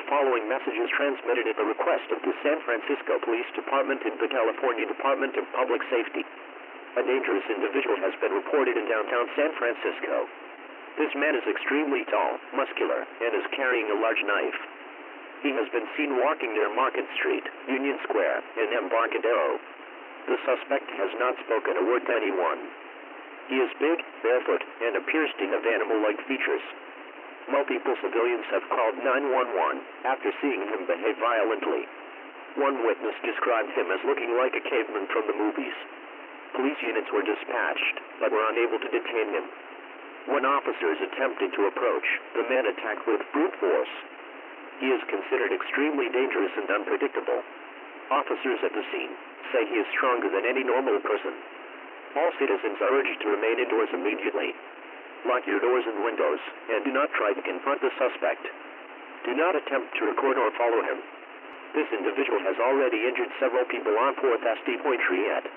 The following message is transmitted at the request of the San Francisco Police Department and the California Department of Public Safety. A dangerous individual has been reported in downtown San Francisco. This man is extremely tall, muscular, and is carrying a large knife. He has been seen walking near Market Street, Union Square, and Embarcadero. The suspect has not spoken a word to anyone. He is big, barefoot, and appears to have animal-like features. Multiple civilians have called 911 after seeing him behave violently. One witness described him as looking like a caveman from the movies. Police units were dispatched, but were unable to detain him. When officers attempted to approach, the man attacked with brute force. He is considered extremely dangerous and unpredictable. Officers at the scene say he is stronger than any normal person. All citizens are urged to remain indoors immediately. Lock your doors and windows, and do not try to confront the suspect. Do not attempt to record or follow him. This individual has already injured several people on 4th St. Pointe.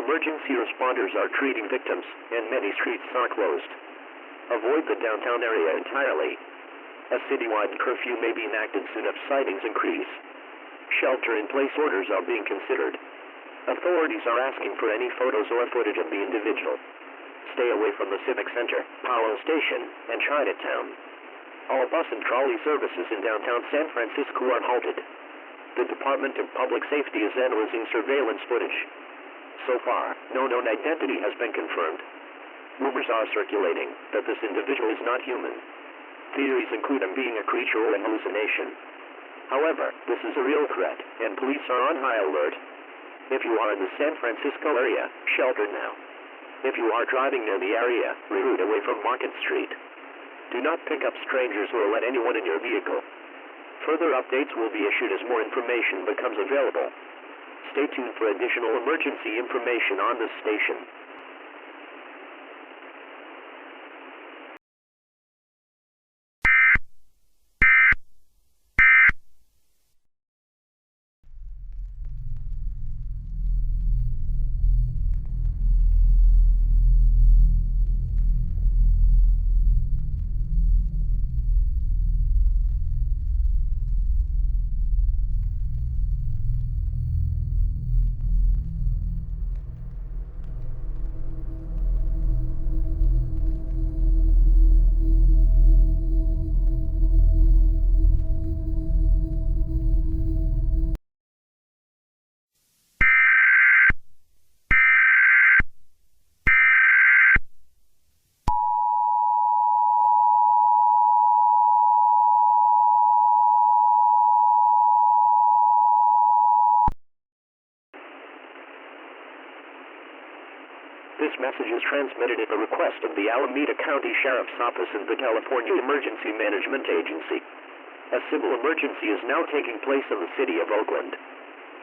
Emergency responders are treating victims, and many streets are closed. Avoid the downtown area entirely. A citywide curfew may be enacted soon if sightings increase. Shelter-in-place orders are being considered. Authorities are asking for any photos or footage of the individual. Stay away from the Civic Center, Powell Station, and Chinatown. All bus and trolley services in downtown San Francisco are halted. The Department of Public Safety is analyzing surveillance footage. So far, no known identity has been confirmed. Rumors are circulating that this individual is not human. Theories include him being a creature or a hallucination. However, this is a real threat, and police are on high alert. If you are in the San Francisco area, shelter now. If you are driving near the area, reroute away from Market Street. Do not pick up strangers or let anyone in your vehicle. Further updates will be issued as more information becomes available. Stay tuned for additional emergency information on this station. This message is transmitted at the request of the Alameda County Sheriff's Office and the California Emergency Management Agency. A civil emergency is now taking place in the city of Oakland.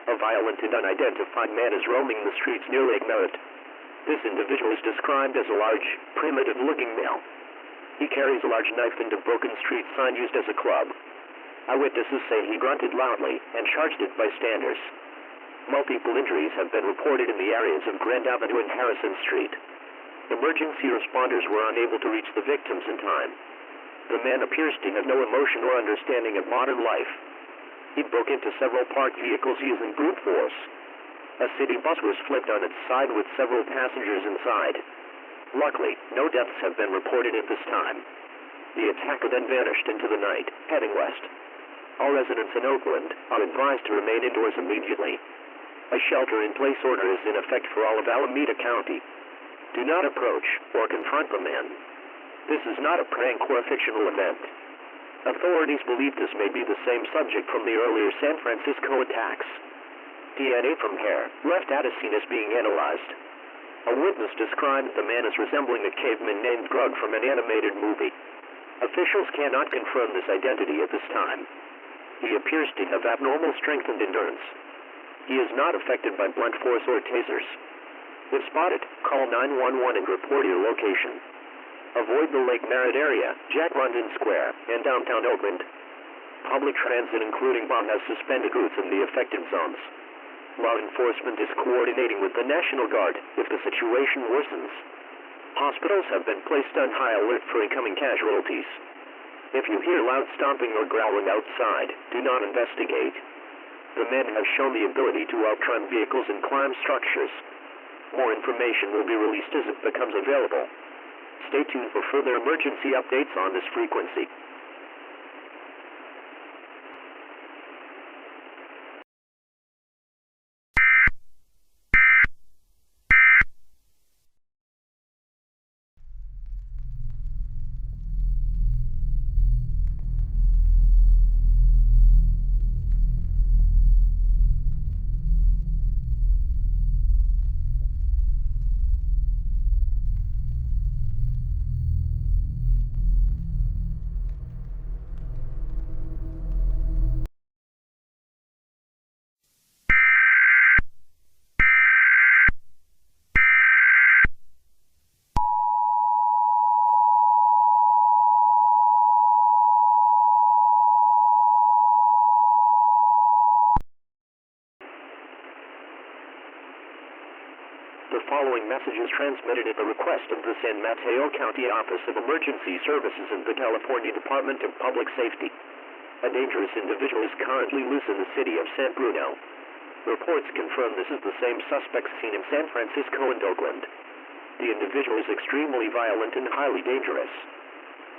A violent and unidentified man is roaming the streets near Lake Merritt. This individual is described as a large, primitive-looking male. He carries a large knife and a broken street sign used as a club. Eyewitnesses say he grunted loudly and charged at bystanders. Multiple injuries have been reported in the areas of Grand Avenue and Harrison Street. Emergency responders were unable to reach the victims in time. The man appears to have no emotion or understanding of modern life. He broke into several parked vehicles using brute force. A city bus was flipped on its side with several passengers inside. Luckily, no deaths have been reported at this time. The attacker then vanished into the night, heading west. All residents in Oakland are advised to remain indoors immediately. A shelter-in-place order is in effect for all of Alameda County. Do not approach or confront the man. This is not a prank or a fictional event. Authorities believe this may be the same subject from the earlier San Francisco attacks. DNA from hair left at a scene is being analyzed. A witness described the man as resembling a caveman named Grug from an animated movie. Officials cannot confirm this identity at this time. He appears to have abnormal strength and endurance. He is not affected by blunt force or tasers. If spotted, call 911 and report your location. Avoid the Lake Merritt area, Jack London Square, and downtown Oakland. Public transit, including BART, has suspended routes in the affected zones. Law enforcement is coordinating with the National Guard if the situation worsens. Hospitals have been placed on high alert for incoming casualties. If you hear loud stomping or growling outside, do not investigate. The men have shown the ability to outrun vehicles and climb structures. More information will be released as it becomes available. Stay tuned for further emergency updates on this frequency. The following message is transmitted at the request of the San Mateo County Office of Emergency Services and the California Department of Public Safety. A dangerous individual is currently loose in the city of San Bruno. Reports confirm this is the same suspect seen in San Francisco and Oakland. The individual is extremely violent and highly dangerous.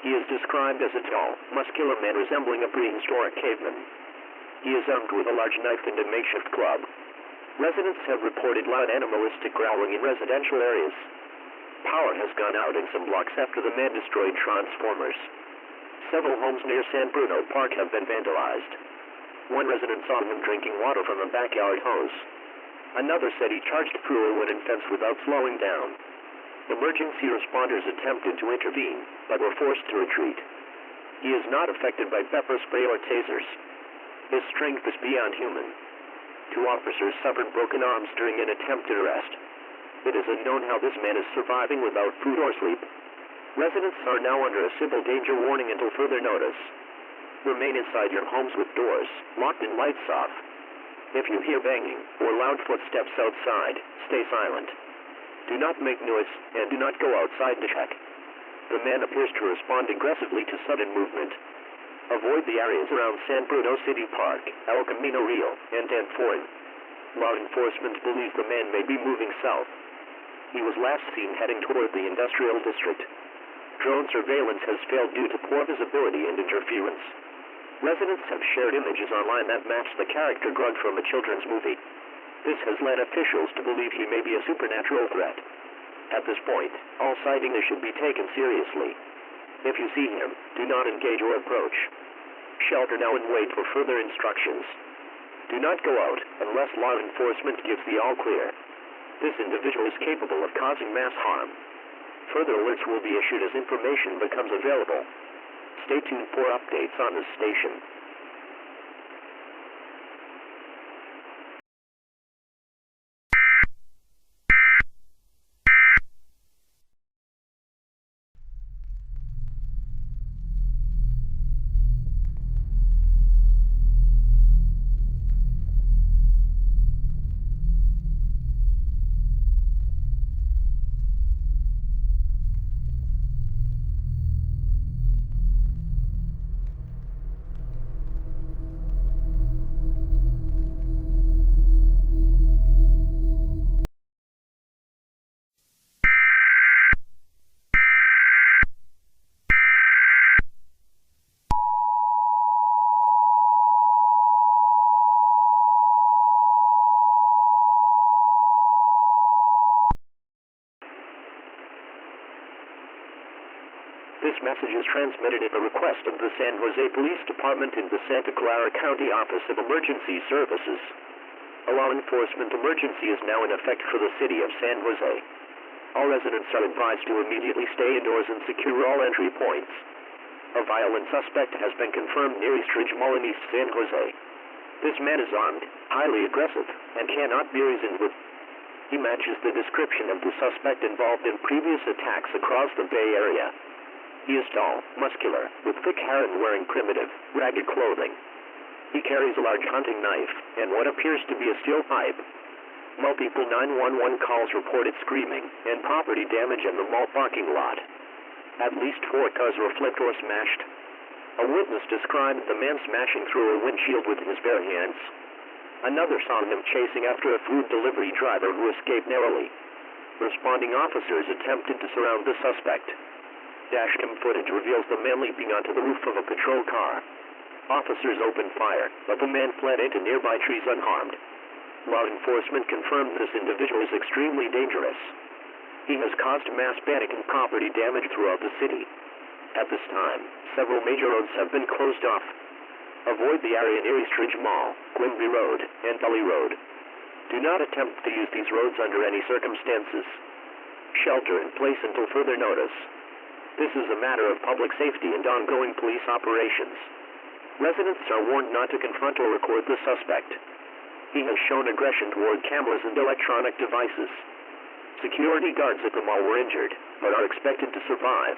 He is described as a tall, muscular man resembling a prehistoric caveman. He is armed with a large knife and a makeshift club. Residents have reported loud animalistic growling in residential areas. Power has gone out in some blocks after the man destroyed transformers. Several homes near San Bruno Park have been vandalized. One resident saw him drinking water from a backyard hose. Another said he charged through a wooden fence without slowing down. Emergency responders attempted to intervene, but were forced to retreat. He is not affected by pepper spray or tasers. His strength is beyond human. 2 officers suffered broken arms during an attempted arrest. It is unknown how this man is surviving without food or sleep. Residents are now under a civil danger warning until further notice. Remain inside your homes with doors locked and lights off. If you hear banging or loud footsteps outside, stay silent. Do not make noise and do not go outside to check. The man appears to respond aggressively to sudden movement. Avoid the areas around San Bruno City Park, El Camino Real, and Danforth. Law enforcement believes the man may be moving south. He was last seen heading toward the industrial district. Drone surveillance has failed due to poor visibility and interference. Residents have shared images online that match the character Grug from a children's movie. This has led officials to believe he may be a supernatural threat. At this point, all sightings should be taken seriously. If you see him, do not engage or approach. Shelter now and wait for further instructions. Do not go out unless law enforcement gives the all clear. This individual is capable of causing mass harm. Further alerts will be issued as information becomes available. Stay tuned for updates on this station. This message is transmitted at the request of the San Jose Police Department in the Santa Clara County Office of Emergency Services. A law enforcement emergency is now in effect for the city of San Jose. All residents are advised to immediately stay indoors and secure all entry points. A violent suspect has been confirmed near East Ridge Mall in East San Jose. This man is armed, highly aggressive, and cannot be reasoned with. He matches the description of the suspect involved in previous attacks across the Bay Area. He is tall, muscular, with thick hair and wearing primitive, ragged clothing. He carries a large hunting knife and what appears to be a steel pipe. Multiple 911 calls reported screaming and property damage in the mall parking lot. At least 4 cars were flipped or smashed. A witness described the man smashing through a windshield with his bare hands. Another saw him chasing after a food delivery driver who escaped narrowly. Responding officers attempted to surround the suspect. Dashcam footage reveals the man leaping onto the roof of a patrol car. Officers opened fire, but the man fled into nearby trees unharmed. Law enforcement confirmed this individual is extremely dangerous. He has caused mass panic and property damage throughout the city. At this time, several major roads have been closed off. Avoid the area near East Ridge Mall, Quimby Road, and Tully Road. Do not attempt to use these roads under any circumstances. Shelter in place until further notice. This is a matter of public safety and ongoing police operations. Residents are warned not to confront or record the suspect. He has shown aggression toward cameras and electronic devices. Security guards at the mall were injured, but are expected to survive.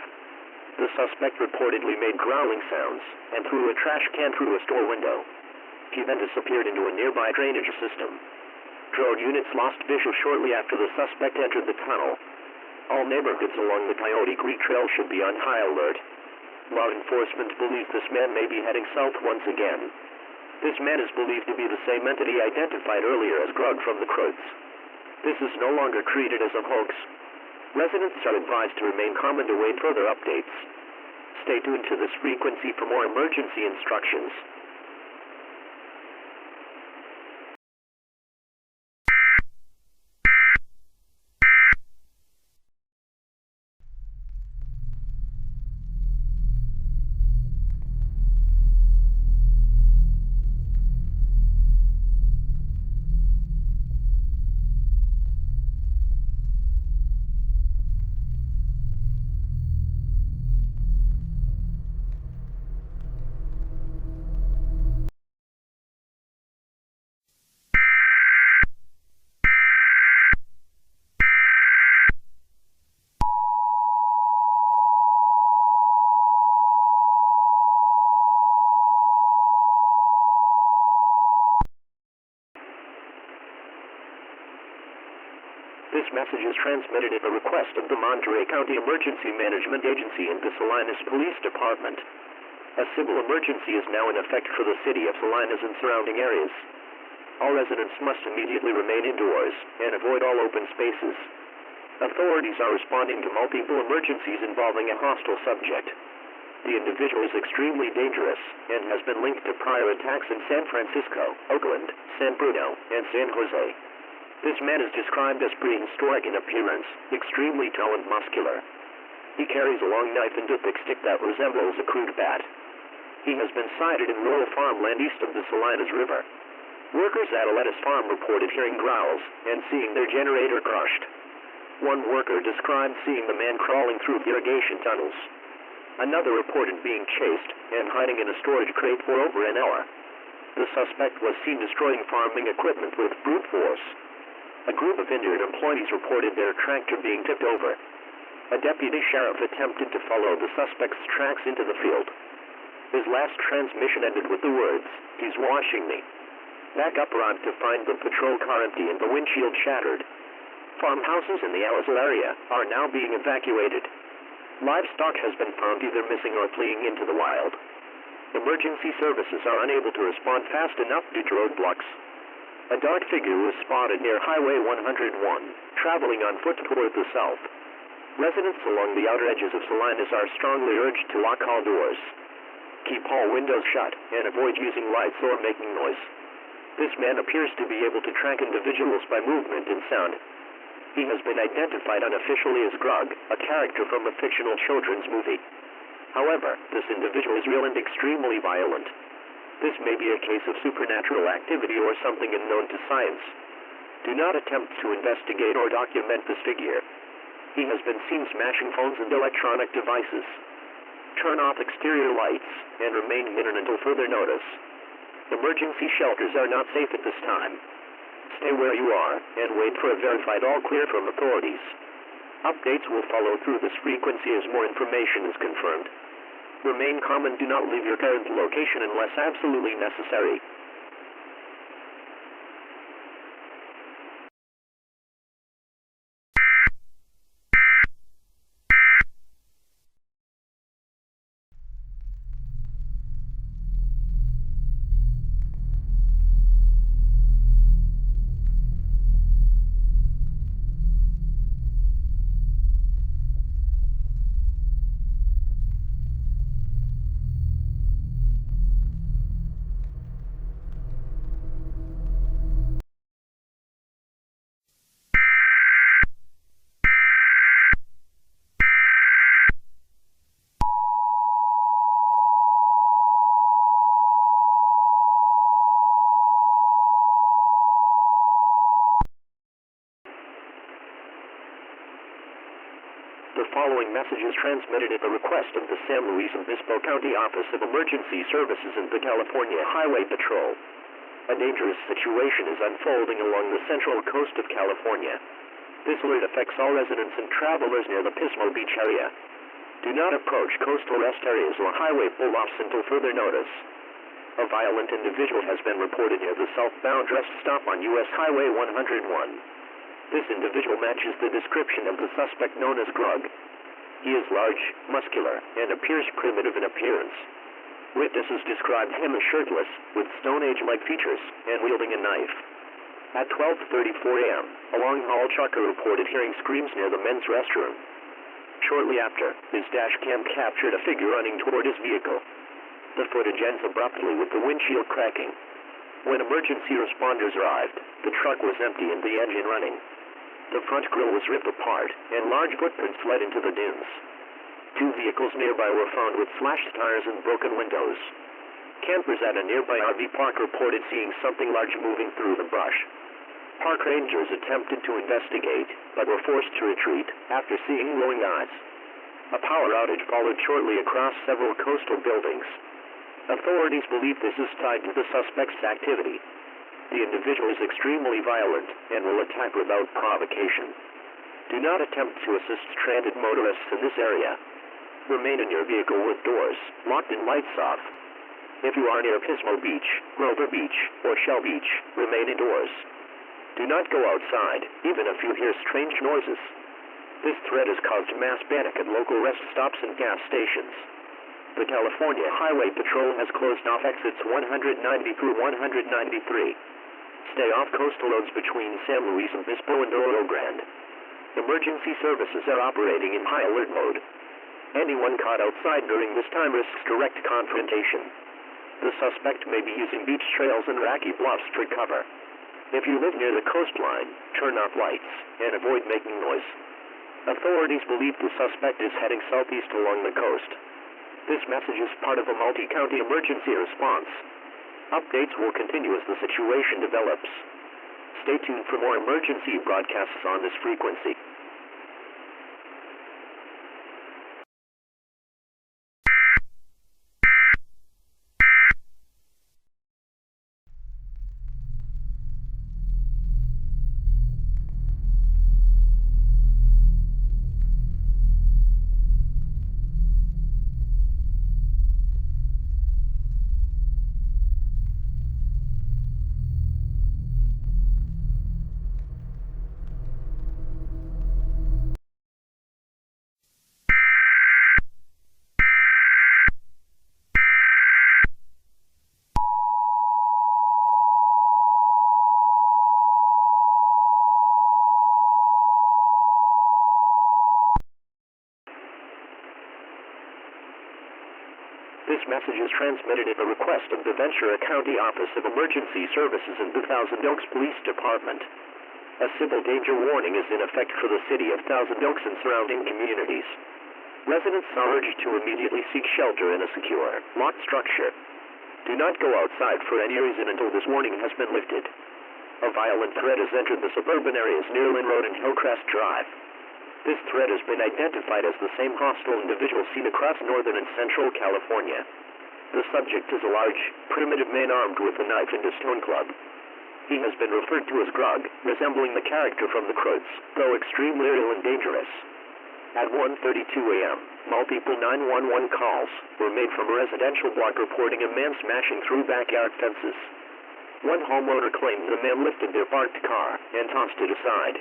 The suspect reportedly made growling sounds and threw a trash can through a store window. He then disappeared into a nearby drainage system. Drone units lost visual shortly after the suspect entered the tunnel. All neighborhoods along the Coyote Creek Trail should be on high alert. Law enforcement believes this man may be heading south once again. This man is believed to be the same entity identified earlier as Grug from the Croods. This is no longer treated as a hoax. Residents are advised to remain calm and await further updates. Stay tuned to this frequency for more emergency instructions. This message is transmitted at the request of the Monterey County Emergency Management Agency and the Salinas Police Department. A civil emergency is now in effect for the city of Salinas and surrounding areas. All residents must immediately remain indoors and avoid all open spaces. Authorities are responding to multiple emergencies involving a hostile subject. The individual is extremely dangerous and has been linked to prior attacks in San Francisco, Oakland, San Bruno, and San Jose. This man is described as prehistoric in appearance, extremely tall and muscular. He carries a long knife and a thick stick that resembles a crude bat. He has been sighted in rural farmland east of the Salinas River. Workers at a lettuce farm reported hearing growls and seeing their generator crushed. One worker described seeing the man crawling through irrigation tunnels. Another reported being chased and hiding in a storage crate for over an hour. The suspect was seen destroying farming equipment with brute force. A group of injured employees reported their tractor being tipped over. A deputy sheriff attempted to follow the suspect's tracks into the field. His last transmission ended with the words, "He's washing me." Backup arrived to find the patrol car empty and the windshield shattered. Farmhouses in the Alice area are now being evacuated. Livestock has been found either missing or fleeing into the wild. Emergency services are unable to respond fast enough due to roadblocks. A dark figure was spotted near Highway 101, traveling on foot toward the south. Residents along the outer edges of Salinas are strongly urged to lock all doors. Keep all windows shut and avoid using lights or making noise. This man appears to be able to track individuals by movement and sound. He has been identified unofficially as Grug, a character from a fictional children's movie. However, this individual is real and extremely violent. This may be a case of supernatural activity or something unknown to science. Do not attempt to investigate or document this figure. He has been seen smashing phones and electronic devices. Turn off exterior lights and remain hidden until further notice. Emergency shelters are not safe at this time. Stay where you are and wait for a verified all clear from authorities. Updates will follow through this frequency as more information is confirmed. Remain calm and do not leave your current location unless absolutely necessary. The following message is transmitted at the request of the San Luis Obispo County Office of Emergency Services and the California Highway Patrol. A dangerous situation is unfolding along the central coast of California. This alert affects all residents and travelers near the Pismo Beach area. Do not approach coastal rest areas or highway pull-offs until further notice. A violent individual has been reported near the southbound rest stop on U.S. Highway 101. This individual matches the description of the suspect known as Grug. He is large, muscular, and appears primitive in appearance. Witnesses described him as shirtless, with Stone Age-like features, and wielding a knife. At 12:34 a.m., a long-haul trucker reported hearing screams near the men's restroom. Shortly after, his dash cam captured a figure running toward his vehicle. The footage ends abruptly with the windshield cracking. When emergency responders arrived, the truck was empty and the engine running. The front grille was ripped apart, and large footprints led into the dunes. 2 vehicles nearby were found with slashed tires and broken windows. Campers at a nearby RV park reported seeing something large moving through the brush. Park rangers attempted to investigate, but were forced to retreat after seeing glowing eyes. A power outage followed shortly across several coastal buildings. Authorities believe this is tied to the suspect's activity. The individual is extremely violent and will attack without provocation. Do not attempt to assist stranded motorists in this area. Remain in your vehicle with doors locked and lights off. If you are near Pismo Beach, Grover Beach, or Shell Beach, remain indoors. Do not go outside, even if you hear strange noises. This threat has caused mass panic at local rest stops and gas stations. The California Highway Patrol has closed off exits 190 through 193. Stay off coastal roads between San Luis Obispo and Rio Grande. Emergency services are operating in high alert mode. Anyone caught outside during this time risks direct confrontation. The suspect may be using beach trails and rocky bluffs for cover. If you live near the coastline, turn off lights and avoid making noise. Authorities believe the suspect is heading southeast along the coast. This message is part of a multi-county emergency response. Updates will continue as the situation develops. Stay tuned for more emergency broadcasts on this frequency. This message is transmitted at the request of the Ventura County Office of Emergency Services and the Thousand Oaks Police Department. A civil danger warning is in effect for the city of Thousand Oaks and surrounding communities. Residents are urged to immediately seek shelter in a secure, locked structure. Do not go outside for any reason until this warning has been lifted. A violent threat has entered the suburban areas near Lynn Road and Hillcrest Drive. This threat has been identified as the same hostile individual seen across northern and central California. The subject is a large, primitive man armed with a knife and a stone club. He has been referred to as Grug, resembling the character from the Croods, though extremely ill and dangerous. At 1:32 a.m., multiple 911 calls were made from a residential block reporting a man smashing through backyard fences. One homeowner claimed the man lifted their parked car and tossed it aside.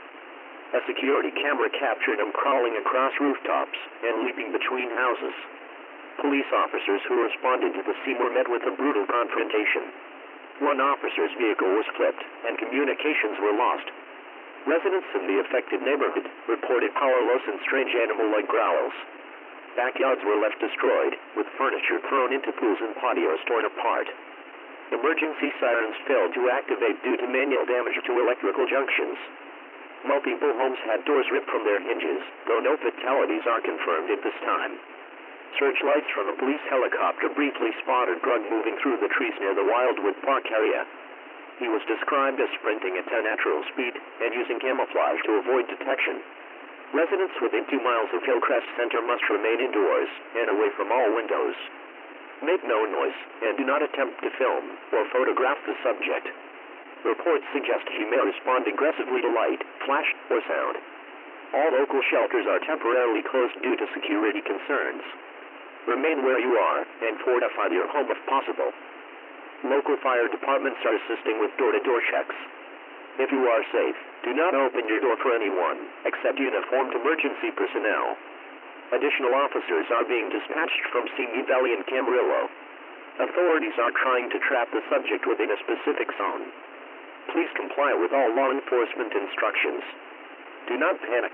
A security camera captured him crawling across rooftops and leaping between houses. Police officers who responded to the scene were met with a brutal confrontation. One officer's vehicle was flipped and communications were lost. Residents in the affected neighborhood reported powerless and strange animal-like growls. Backyards were left destroyed, with furniture thrown into pools and patios torn apart. Emergency sirens failed to activate due to manual damage to electrical junctions. Multiple homes had doors ripped from their hinges, though no fatalities are confirmed at this time. Searchlights from a police helicopter briefly spotted Grug moving through the trees near the Wildwood Park area. He was described as sprinting at unnatural speed and using camouflage to avoid detection. Residents within 2 miles of Hillcrest Center must remain indoors and away from all windows. Make no noise and do not attempt to film or photograph the subject. Reports suggest he may respond aggressively to light, flash, or sound. All local shelters are temporarily closed due to security concerns. Remain where you are and fortify your home if possible. Local fire departments are assisting with door-to-door checks. If you are safe, do not open your door for anyone except uniformed emergency personnel. Additional officers are being dispatched from Simi Valley and Camarillo. Authorities are trying to trap the subject within a specific zone. Please comply with all law enforcement instructions. Do not panic.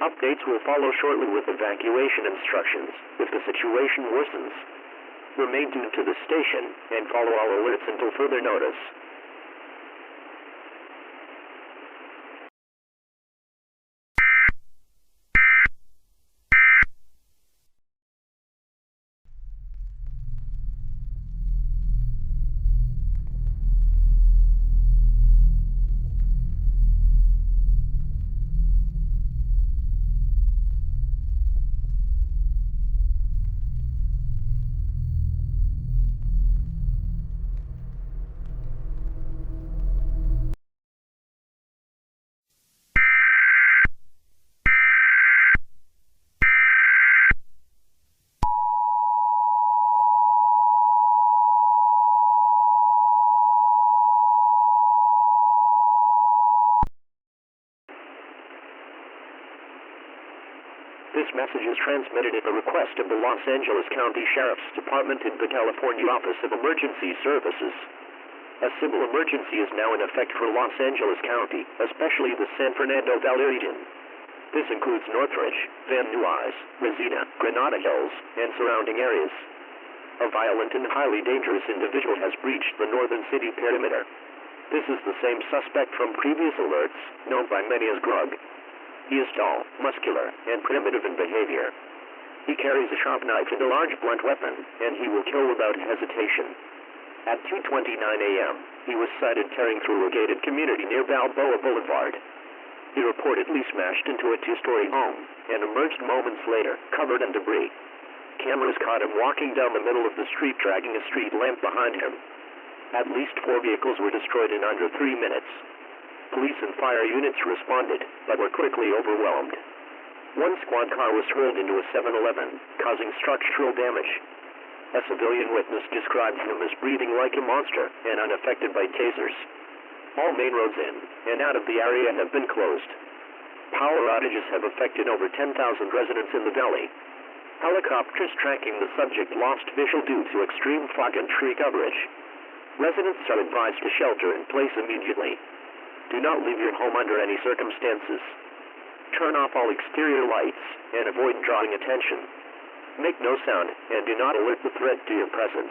Updates will follow shortly with evacuation instructions if the situation worsens. Remain tuned to the station and follow all alerts until further notice. This message is transmitted at the request of the Los Angeles County Sheriff's Department in the California Office of Emergency Services. A civil emergency is now in effect for Los Angeles County, especially the San Fernando Valley region. This includes Northridge, Van Nuys, Reseda, Granada Hills, and surrounding areas. A violent and highly dangerous individual has breached the northern city perimeter. This is the same suspect from previous alerts, known by many as Grug. He is tall, muscular, and primitive in behavior. He carries a sharp knife and a large blunt weapon, and he will kill without hesitation. At 2:29 a.m., he was sighted tearing through a gated community near Balboa Boulevard. He reportedly smashed into a 2-story home and emerged moments later, covered in debris. Cameras caught him walking down the middle of the street, dragging a street lamp behind him. At least 4 vehicles were destroyed in under 3 minutes. Police and fire units responded, but were quickly overwhelmed. One squad car was hurled into a 7-Eleven, causing structural damage. A civilian witness described him as breathing like a monster and unaffected by tasers. All main roads in and out of the area have been closed. Power outages have affected over 10,000 residents in the valley. Helicopters tracking the subject lost visual due to extreme fog and tree coverage. Residents are advised to shelter in place immediately. Do not leave your home under any circumstances. Turn off all exterior lights and avoid drawing attention. Make no sound and do not alert the threat to your presence.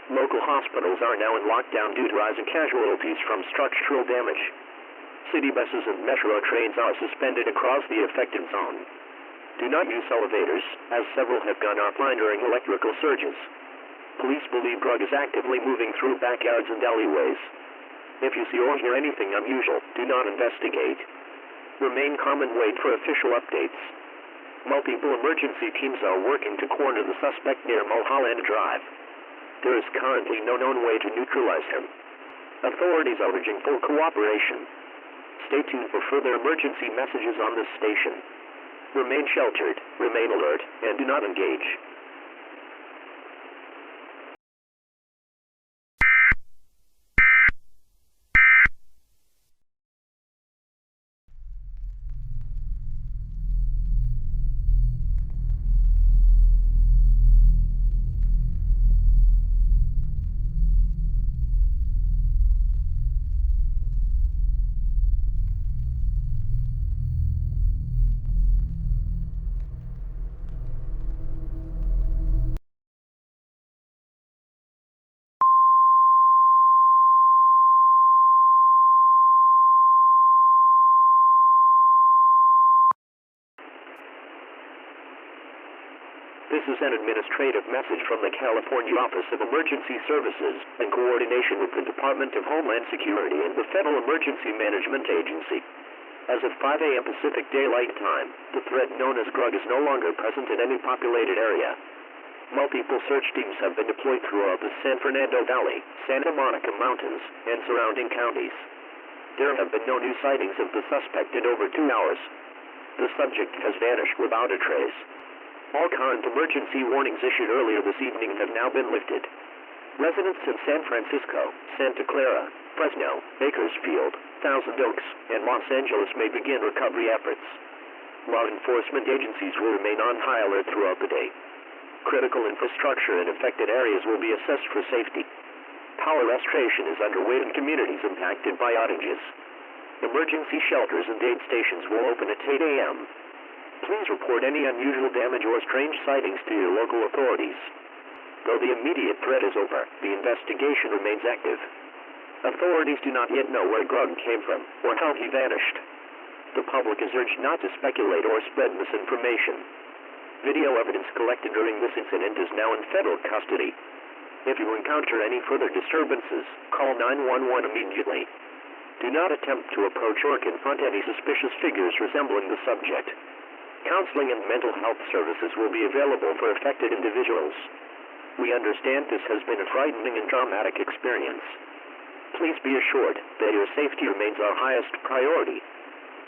Local hospitals are now in lockdown due to rising casualties from structural damage. City buses and metro trains are suspended across the affected zone. Do not use elevators, as several have gone offline during electrical surges. Police believe Grug is actively moving through backyards and alleyways. If you see or hear anything unusual, do not investigate. Remain calm and wait for official updates. Multiple emergency teams are working to corner the suspect near Mulholland Drive. There is currently no known way to neutralize him. Authorities are urging full cooperation. Stay tuned for further emergency messages on this station. Remain sheltered, remain alert, and do not engage. This is an administrative message from the California Office of Emergency Services in coordination with the Department of Homeland Security and the Federal Emergency Management Agency. As of 5 a.m. Pacific Daylight Time, the threat known as Grug is no longer present in any populated area. Multiple search teams have been deployed throughout the San Fernando Valley, Santa Monica Mountains, and surrounding counties. There have been no new sightings of the suspect in over 2 hours. The subject has vanished without a trace. All current emergency warnings issued earlier this evening have now been lifted. Residents in San Francisco, Santa Clara, Fresno, Bakersfield, Thousand Oaks, and Los Angeles may begin recovery efforts. Law enforcement agencies will remain on high alert throughout the day. Critical infrastructure in affected areas will be assessed for safety. Power restoration is underway in communities impacted by outages. Emergency shelters and aid stations will open at 8 a.m. Please report any unusual damage or strange sightings to your local authorities. Though the immediate threat is over, the investigation remains active. Authorities do not yet know where Grug came from or how he vanished. The public is urged not to speculate or spread misinformation. Video evidence collected during this incident is now in federal custody. If you encounter any further disturbances, call 911 immediately. Do not attempt to approach or confront any suspicious figures resembling the subject. Counseling and mental health services will be available for affected individuals. We understand this has been a frightening and traumatic experience. Please be assured that your safety remains our highest priority.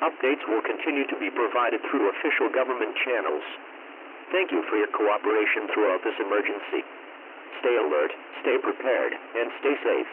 Updates will continue to be provided through official government channels. Thank you for your cooperation throughout this emergency. Stay alert, stay prepared, and stay safe.